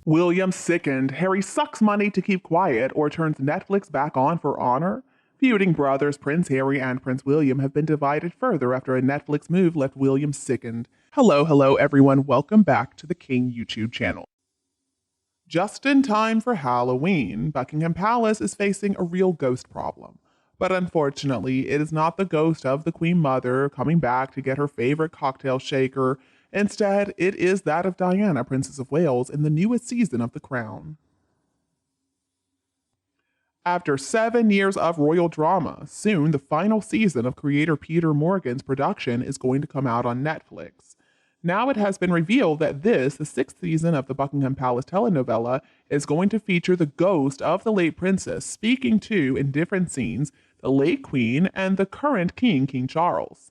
William sickened. Harry sucks money to keep quiet or turns Netflix back on for honor. Feuding brothers Prince Harry and Prince William have been divided further after a Netflix move left William sickened. Hello everyone, welcome back to the King YouTube channel. Just in time for Halloween, Buckingham Palace is facing a real ghost problem. But unfortunately, it is not the ghost of the Queen Mother coming back to get her favorite cocktail shaker. Instead, it is that of Diana, Princess of Wales, in the newest season of The Crown. After 7 years of royal drama, soon the final season of creator Peter Morgan's production is going to come out on Netflix. Now it has been revealed that this, the 6th season of the Buckingham Palace telenovela, is going to feature the ghost of the late princess speaking to, in different scenes, the late Queen and the current King, King Charles.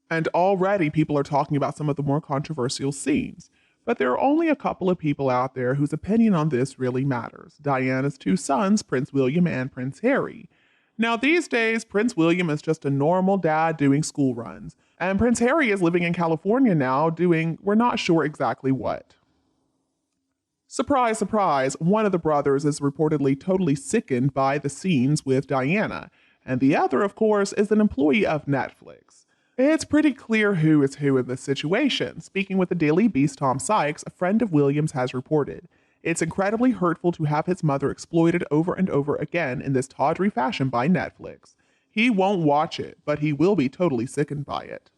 And already people are talking about some of the more controversial scenes. But there are only a couple of people out there whose opinion on this really matters. Diana's 2 sons, Prince William and Prince Harry. Now these days, Prince William is just a normal dad doing school runs. And Prince Harry is living in California now doing, we're not sure exactly what. Surprise, surprise, one of the brothers is reportedly totally sickened by the scenes with Diana. And the other, of course, is an employee of Netflix. It's pretty clear who is who in this situation. Speaking with the Daily Beast, Tom Sykes, a friend of William's, has reported, "It's incredibly hurtful to have his mother exploited over and over again in this tawdry fashion by Netflix. He won't watch it, but he will be totally sickened by it."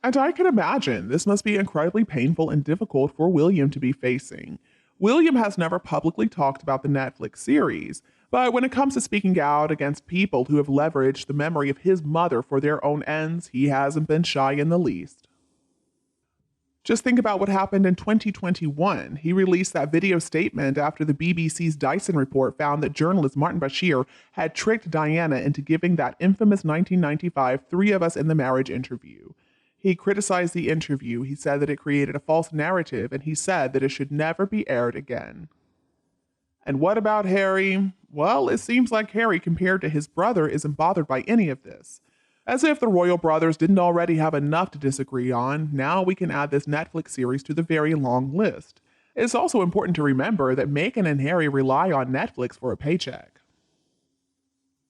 And I can imagine this must be incredibly painful and difficult for William to be facing. William has never publicly talked about the Netflix series, but when it comes to speaking out against people who have leveraged the memory of his mother for their own ends, he hasn't been shy in the least. Just think about what happened in 2021. He released that video statement after the BBC's Dyson report found that journalist Martin Bashir had tricked Diana into giving that infamous 1995 Three of Us in the Marriage interview. He criticized the interview, he said that it created a false narrative, and he said that it should never be aired again. And what about Harry? Well, it seems like Harry, compared to his brother, isn't bothered by any of this. As if the royal brothers didn't already have enough to disagree on, now we can add this Netflix series to the very long list. It's also important to remember that Meghan and Harry rely on Netflix for a paycheck.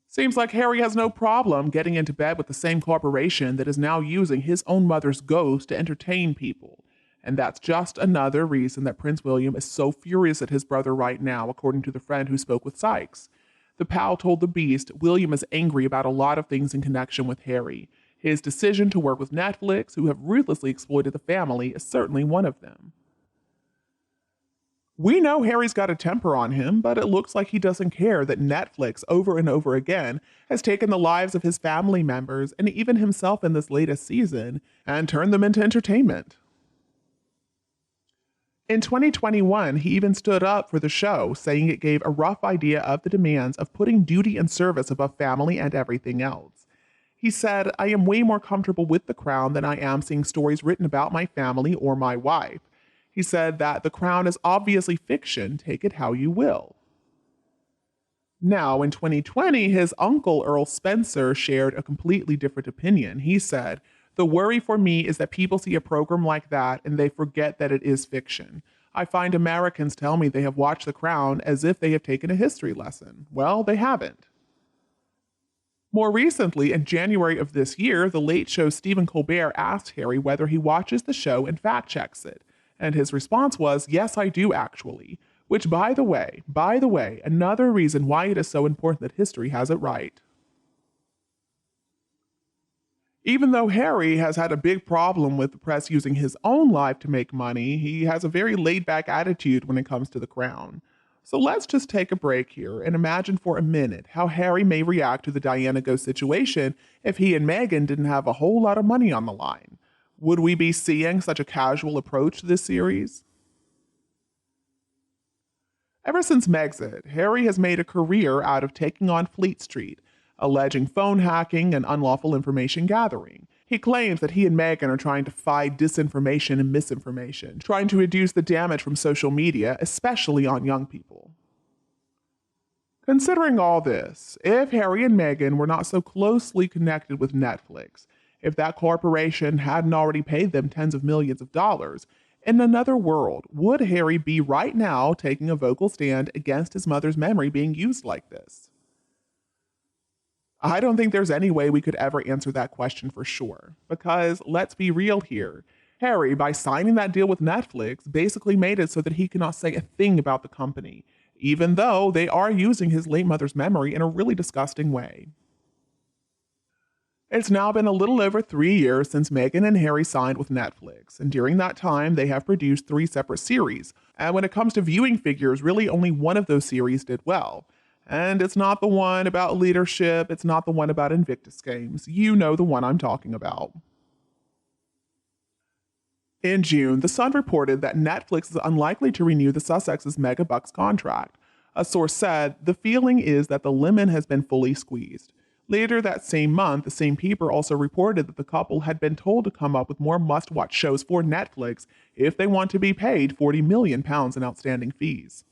Seems like Harry has no problem getting into bed with the same corporation that is now using his own mother's ghost to entertain people. And that's just another reason that Prince William is so furious at his brother right now, according to the friend who spoke with Sykes. The pal told The Beast William is angry about a lot of things in connection with Harry. His decision to work with Netflix, who have ruthlessly exploited the family, is certainly one of them. We know Harry's got a temper on him, but it looks like he doesn't care that Netflix over and over again has taken the lives of his family members and even himself in this latest season and turned them into entertainment. In 2021, he even stood up for the show, saying it gave a rough idea of the demands of putting duty and service above family and everything else. He said, "I am way more comfortable with The Crown than I am seeing stories written about my family or my wife." He said that The Crown is obviously fiction, take it how you will. Now, in 2020, his uncle Earl Spencer shared a completely different opinion. He said, "The worry for me is that people see a program like that and they forget that it is fiction. I find Americans tell me they have watched The Crown as if they have taken a history lesson. Well, they haven't." More recently, in January of this year, The Late Show's Stephen Colbert asked Harry whether he watches the show and fact-checks it. And his response was, "Yes, I do actually." Which, by the way, another reason why it is so important that history has it right. Even though Harry has had a big problem with the press using his own life to make money, he has a very laid-back attitude when it comes to The Crown. So let's just take a break here and imagine for a minute how Harry may react to the Diana ghost situation if he and Meghan didn't have a whole lot of money on the line. Would we be seeing such a casual approach to this series? Ever since Megxit, Harry has made a career out of taking on Fleet Street, alleging phone hacking and unlawful information gathering. He claims that he and Meghan are trying to fight disinformation and misinformation, trying to reduce the damage from social media, especially on young people. Considering all this, if Harry and Meghan were not so closely connected with Netflix, if that corporation hadn't already paid them tens of millions of dollars, In another world, would Harry be right now taking a vocal stand against his mother's memory being used like this? I don't think there's any way we could ever answer that question for sure. Because let's be real here. Harry, by signing that deal with Netflix, basically made it so that he cannot say a thing about the company, even though they are using his late mother's memory in a really disgusting way. It's now been a little over 3 years since Meghan and Harry signed with Netflix, and during that time, they have produced 3 separate series. And when it comes to viewing figures, really only one of those series did well. And it's not the one about leadership, it's not the one about Invictus Games. You know the one I'm talking about. In June, The Sun reported that Netflix is unlikely to renew the Sussex's Megabucks contract. A source said, "The feeling is that the lemon has been fully squeezed." Later that same month, the same paper also reported that the couple had been told to come up with more must-watch shows for Netflix if they want to be paid £40 million in outstanding fees.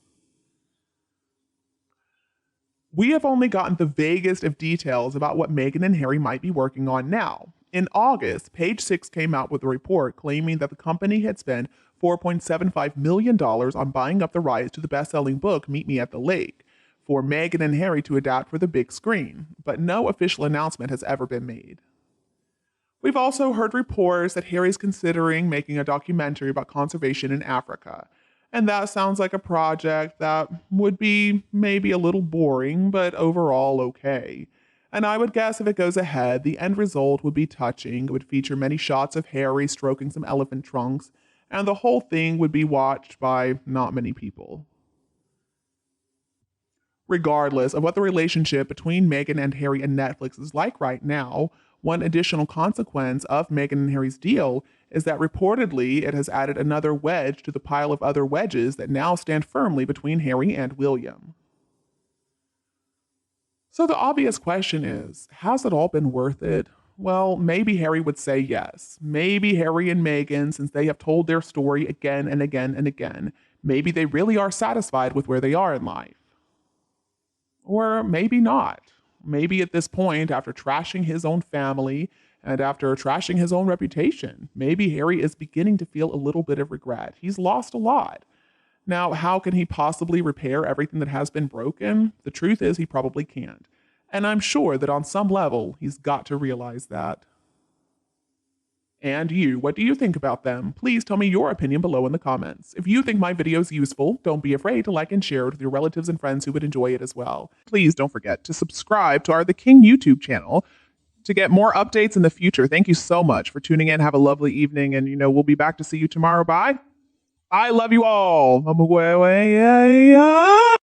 We have only gotten the vaguest of details about what Meghan and Harry might be working on now. In August, Page Six came out with a report claiming that the company had spent $4.75 million on buying up the rights to the best-selling book Meet Me at the Lake for Meghan and Harry to adapt for the big screen, but no official announcement has ever been made. We've also heard reports that Harry's considering making a documentary about conservation in Africa. And that sounds like a project that would be maybe a little boring, but overall okay. And I would guess if it goes ahead, the end result would be touching. It would feature many shots of Harry stroking some elephant trunks, and the whole thing would be watched by not many people. Regardless of what the relationship between Meghan and Harry and Netflix is like right now, one additional consequence of Meghan and Harry's deal is that reportedly it has added another wedge to the pile of other wedges that now stand firmly between Harry and William. So the obvious question is, has it all been worth it? Well, maybe Harry would say yes. Maybe Harry and Meghan, since they have told their story again and again and again, maybe they really are satisfied with where they are in life. Or maybe not. Maybe at this point, after trashing his own family and after trashing his own reputation, maybe Harry is beginning to feel a little bit of regret. He's lost a lot. Now, how can he possibly repair everything that has been broken? The truth is, he probably can't. And I'm sure that on some level, he's got to realize that. And you, what do you think about them? Please tell me your opinion below in the comments. If you think my video is useful, don't be afraid to like and share it with your relatives and friends who would enjoy it as well. Please don't forget to subscribe to our The King YouTube channel to get more updates in the future. Thank you so much for tuning in. Have a lovely evening, and we'll be back to see you tomorrow. Bye. I love you all.